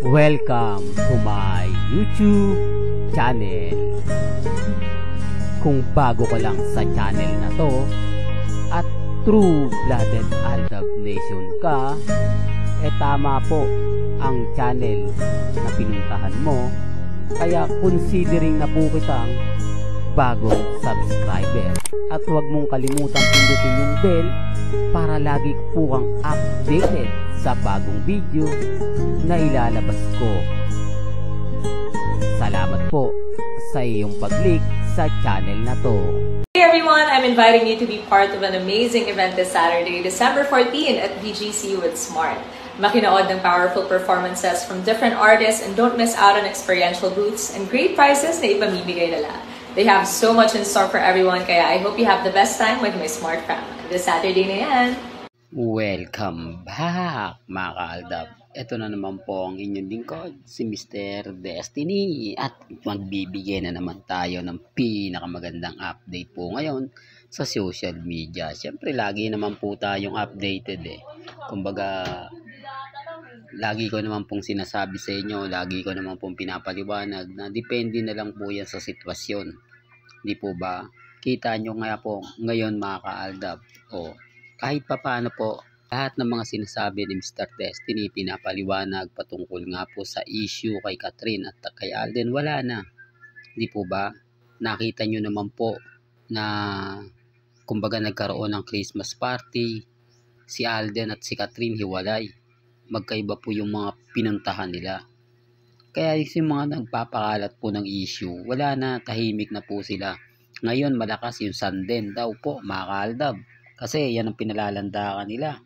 Welcome to my YouTube channel. Kung bago ka lang sa channel na to at true-blooded Aldab Nation ka, tama po ang channel na pinuntahan mo. Kaya considering na po kitang bagong subscriber. At huwag mong kalimutan pindutin yung bell para lagi po kang updated sa bagong video na ilalabas ko. Salamat po sa iyong pag-click sa channel na to. Hey everyone, I'm inviting you to be part of an amazing event this Saturday, December 14 at BGC with Smart. Makinood ng powerful performances from different artists and don't miss out on experiential booths and great prizes na ipamimigay nila. They have so much in store for everyone, kaya I hope you have the best time with my Smart fam. This Saturday na yan. Welcome back mga ka-Aldab. Ito na naman po ang inyong lingkod, si Mr. Destiny. At magbibigay na naman tayo ng pinakamagandang update po ngayon sa social media. Siyempre, lagi naman po tayong updated Kumbaga, lagi ko naman pong sinasabi sa inyo, lagi ko naman pong pinapaliwanag na depende na lang po yan sa sitwasyon. Di po ba? Kita nyo nga po ngayon mga ka-Aldab. Kahit pa paano po, lahat ng mga sinasabi ni Mr. Destiny, pinapaliwanag patungkol nga po sa issue kay Catherine at kay Alden, wala na. Di po ba? Nakita nyo naman po na kumbaga nagkaroon ng Christmas party, si Alden at si Catherine hiwalay. Magkaiba po yung mga pinuntahan nila. Kaya yung mga nagpapakalat po ng issue, wala na, tahimik na po sila. Ngayon malakas yung Sanden daw po mga ka-Aldab. Kasi yan ang pinalalandakan nila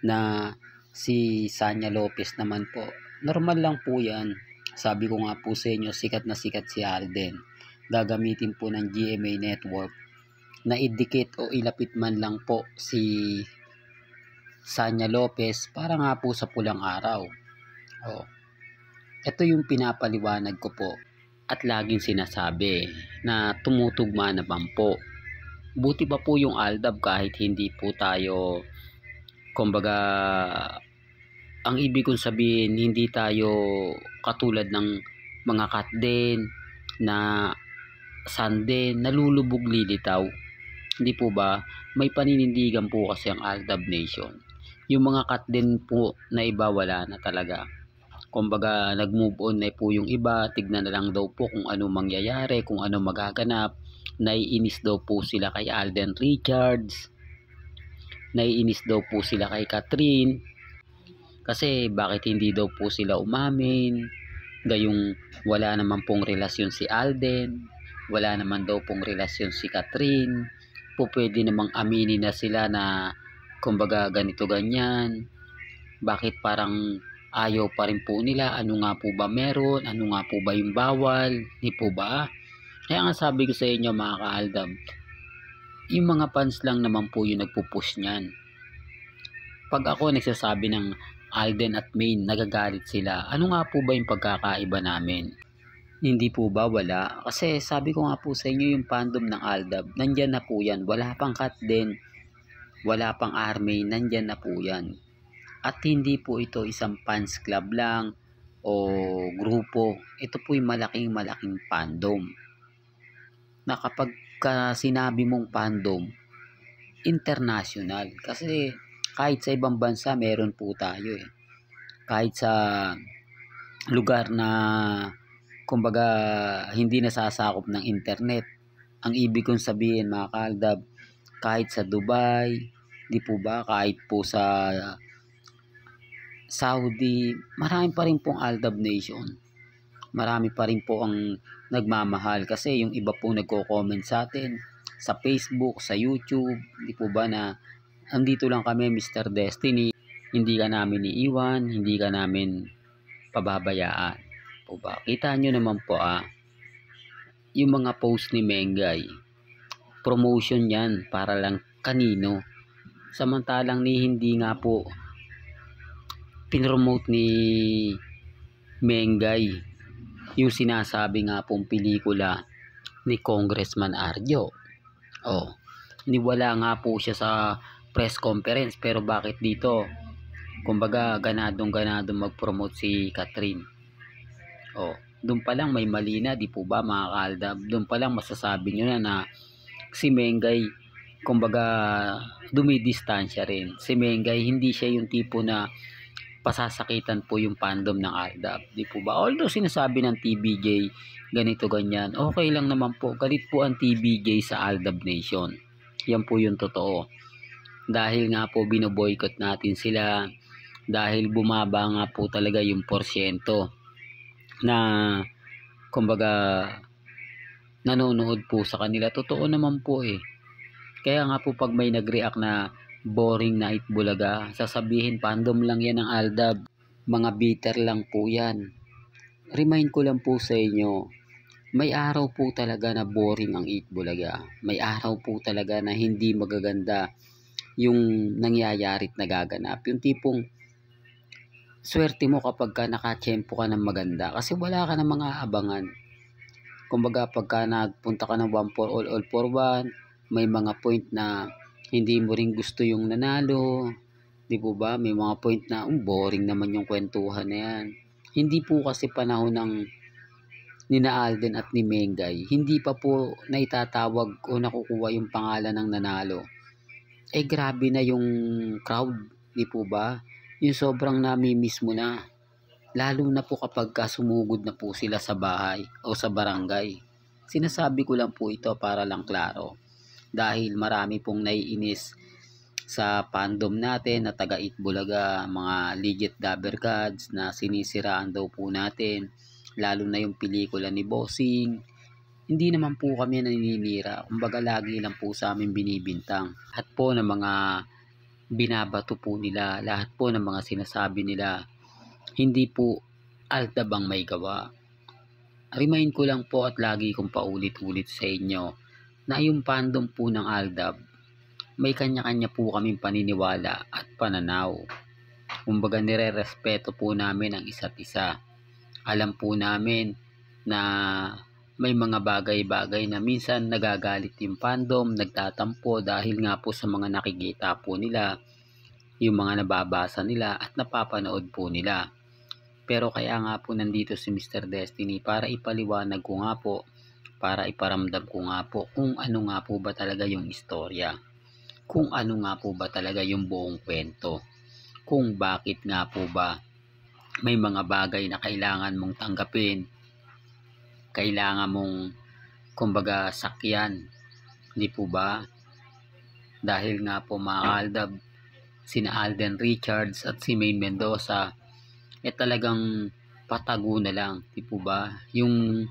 na si Sanya Lopez naman po. Normal lang po yan. Sabi ko nga po sa inyo, sikat na sikat si Alden. Gagamitin po ng GMA Network na idikit o ilapit man lang po si Sanya Lopez para nga po sa pulang araw. Ito yung pinapaliwanag ko po at laging sinasabi na tumutugma naman po. Buti pa po yung Aldab kahit hindi po tayo, kumbaga, ang ibig kong sabihin, hindi tayo katulad ng mga Katden na Sanden, nalulubog lilitaw. Hindi po ba? May paninindigan po kasi ang Aldab Nation. Yung mga Katden po na iba wala na talaga. Kumbaga, nag-move on na po yung iba, tignan na lang daw po kung ano mangyayari, kung ano magaganap. Naiinis daw po sila kay Alden Richards. Naiinis daw po sila kay Catherine. Kasi bakit hindi daw po sila umamin. Gayong wala naman pong relasyon si Alden. Wala naman daw pong relasyon si Catherine. Pwede namang aminin na sila na kumbaga ganito ganyan. Bakit parang ayaw pa rin po nila? Ano nga po ba meron? Ano nga po ba yung bawal? Di po ba? Kaya nga sabi ko sa inyo mga ka-Aldab, yung mga fans lang naman po yung nagpupush niyan. Pag ako nagsasabi ng Alden at Maine, nagagalit sila. Ano nga po ba yung pagkakaiba namin? Hindi po ba wala? Kasi sabi ko nga po sa inyo yung fandom ng Aldab, nandyan na po yan. Wala pang Katden, wala pang Army, nandyan na po yan. At hindi po ito isang fans club lang o grupo. Ito po yung malaking fandom. Na kapag sinabi mong fandom, international. Kasi kahit sa ibang bansa meron po tayo Kahit sa lugar na kumbaga hindi nasasakop ng internet. Ang ibig kong sabihin mga ka-Aldab, kahit sa Dubai, di po ba, kahit po sa Saudi, marami pa rin pong Aldab Nation. Marami pa rin po ang nagmamahal kasi yung iba po nagko-comment sa atin sa Facebook, sa YouTube, di po ba na andito lang kami Mr. Destiny, hindi ka namin iiwan, hindi ka namin pababayaan. Po ba? Kita nyo naman po yung mga post ni Mengay, promotion yan para lang kanino. Samantalang hindi nga po pinromote ni Mengay yung sinasabi nga pong pelikula ni Congressman Arjo. Niwala nga po siya sa press conference, pero bakit dito Kumbaga ganadong-ganado mag-promote si Catherine. Oh, doon pa lang may mali na, di po ba mga kaaldab? Doon pa lang masasabi nyo na si Mengay, kumbaga dumidistansya rin. Si Mengay hindi siya yung tipo na pasasakitan po yung fandom ng Aldab, di po ba? Although sinasabi ng TBJ ganito ganyan, okay lang naman po. Galit po ang TBJ sa Aldab Nation. Yan po yung totoo. Dahil nga po binoboycott natin sila, dahil bumaba nga po talaga yung porsyento na kumbaga nanonood po sa kanila. Totoo naman po eh. Kaya nga po pag may nag-react na boring na Itbulaga, sasabihin fandom lang yan ng Aldab, mga bitter lang po yan. Remind ko lang po sa inyo, may araw po talaga na boring ang Itbulaga. May araw po talaga na hindi magaganda yung nangyayari at nagaganap. Yung tipong swerte mo kapag ka nakatsyempo ka ng maganda kasi wala ka ng mga abangan. Kumbaga pagka nagpunta ka ng 1 for all for 1, may mga point na hindi mo rin gusto yung nanalo, di po ba? May mga point na boring naman yung kwentuhan na yan. Hindi po kasi panahon ng nina Alden at ni Mengay, hindi pa po naitatawag o nakukuha yung pangalan ng nanalo. Eh grabe na yung crowd, di po ba? Yung sobrang nami-miss mo na. Lalo na po kapag sumugod na po sila sa bahay o sa barangay. Sinasabi ko lang po ito para lang klaro. Dahil marami pong naiinis sa fandom natin na taga Itbulaga, mga legit dabber gods na sinisiraan daw po natin. Lalo na yung pelikula ni Bossing. Hindi naman po kami naninira. Kumbaga lagi lang po sa amin binibintang. At po ng mga binabato po nila, lahat po ng mga sinasabi nila, hindi po Aldab ang may gawa. Remind ko lang po at lagi kong paulit-ulit sa inyo na yung fandom po ng Aldab, may kanya-kanya po kaming paniniwala at pananaw. Kumbaga nire-respeto po namin ang isa't isa. Alam po namin na may mga bagay-bagay na minsan nagagalit yung fandom, nagtatampo dahil nga po sa mga nakikita po nila, yung mga nababasa nila at napapanood po nila. Pero kaya nga po nandito si Mr. Destiny para ipaliwanag ko nga po, para iparamdam ko nga po kung ano nga po ba talaga yung istorya. Kung ano nga po ba talaga yung buong kwento. Kung bakit nga po ba may mga bagay na kailangan mong tanggapin, kailangan mong kumbaga sakyan, di po ba? Dahil nga po mga Aldab, sina Alden Richards at si Maine Mendoza talagang patago na lang, di po ba? Yung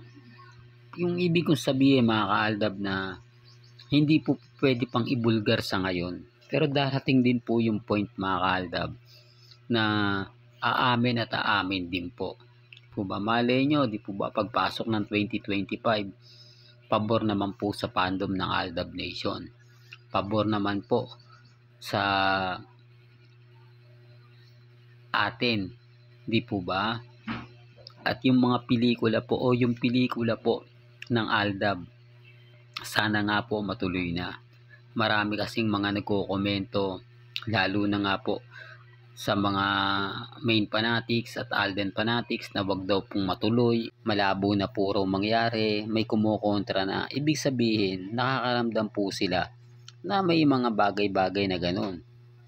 ibig kong sabihin mga Aldab na hindi po pwede pang ibulgar sa ngayon, pero darating din po yung point mga Aldab na aamin at aamin din po. Po ba, malay nyo, di po ba pagpasok ng 2025, pabor naman po sa fandom ng Aldab Nation, pabor naman po sa atin, di po ba? At yung mga pelikula po o yung pelikula po ng Aldab, sana nga po matuloy na. Marami kasing mga nagko-komento, lalo na nga po sa mga main fanatics at Alden fanatics na wag daw pong matuloy, malabo na po raw mangyari, may kumukontra na. Ibig sabihin, nakakaramdam po sila na may mga bagay-bagay na ganun.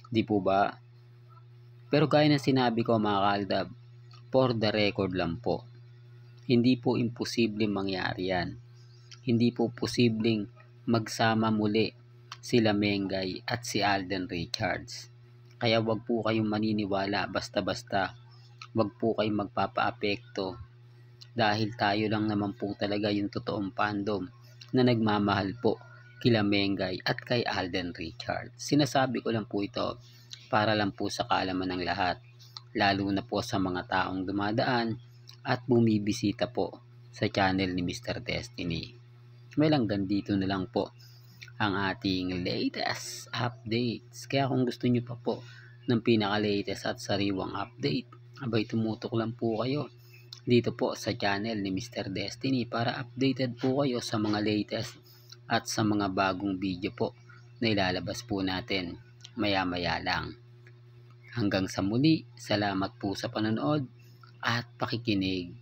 Di po ba? Pero gaya na sinabi ko mga Aldab, for the record lang po, hindi po imposibleng mangyari yan. Hindi po posibleng magsama muli sila Mengay at si Alden Richards. Kaya wag po kayong maniniwala basta-basta. Wag po kayong magpapaapekto dahil tayo lang naman po talaga yung totoong fandom na nagmamahal po kila Mengay at kay Alden Richards. Sinasabi ko lang po ito para lang po sa kaalaman ng lahat, lalo na po sa mga taong dumadaan at bumibisita po sa channel ni Mr. Destiny. May hanggang dito na lang po ang ating latest updates. Kaya kung gusto nyo pa po ng pinaka-latest at sariwang update, abay tumutok lang po kayo dito po sa channel ni Mr. Destiny para updated po kayo sa mga latest at sa mga bagong video po na ilalabas po natin maya-maya lang. Hanggang sa muli, salamat po sa panonood at pakikinig.